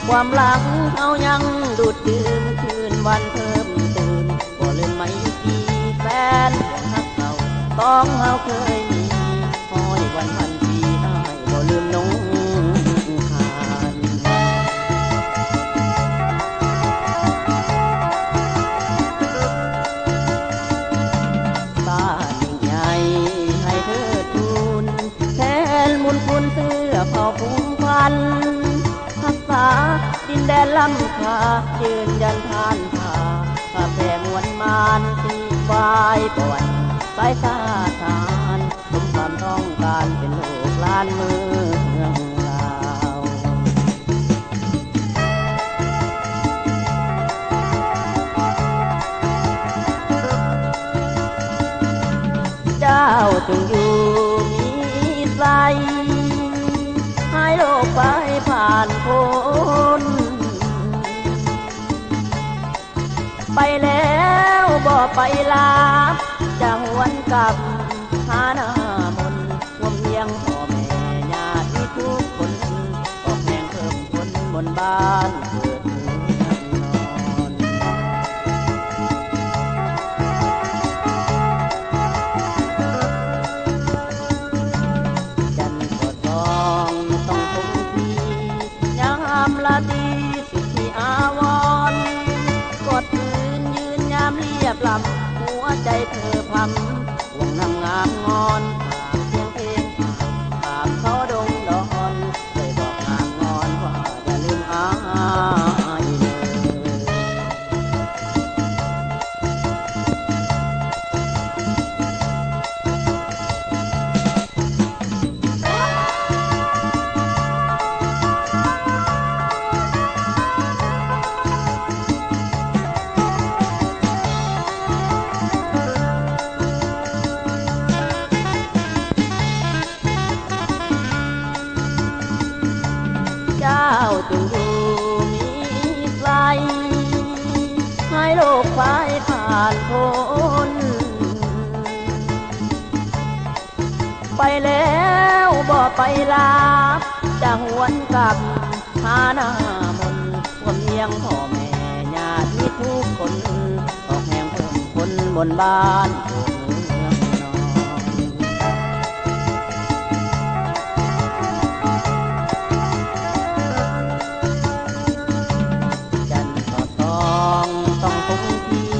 ความหลังเอายังดูดดื่มคืนวันเพิ่มตื่นบ่ลืมไม่กี่แฟนหักเก่าต้องเฮาเคยมีคอยวันปีให้บ่ลืมน้องคานบ้านใหญ่ให้เธอทูลแทนมุนคุณเสื้อเผ่าภูมิพันธ์รักษาดินแดนล้ำค่ายืนยันทานผ่าผ้าแผ่มวลมานตีฝ่ายปวนสายสาทานสมความต้องการเป็นลูกหลานเมืองลาวเจ้าจงอยู่มีใจให้โลกไปผ่านพ้นไปแล้วบ่ไปลาจะหวนกลับหาหน้ามนห่วมเยียงพ่อแม่ญาติทุกคนก็แพงเพิ่มคนบนบ้านเกิดเมืองนอนจันทร์ก็ต้องคงที่ยามลาตรีสุดที่อาวรณ์กอดพื้นยืนยามเรียบลำหัวใจเธอพำห่วงนำงามงอนฝากเสียงเพลงฝากเขาดงดอนเคยบอกงามงอนว่าอย่าลืมอายเจ้าจงอยู่มีใจให้โลกไฟผ่านพ้นไปแล้วบ่ไปลาจะหวนกลับหาหน้ามนความเยียงพ่อแม่ญาติทุกคนก็แห่งเพิ่มคนบนบ้านต้องคงที่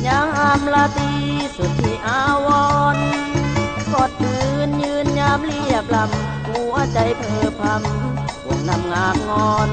ยามลาตรีสุดที่อาวรณ์กอดคืนยืนยามเรียบลำหัวใจเพ้อพำห่วงนำงามงอน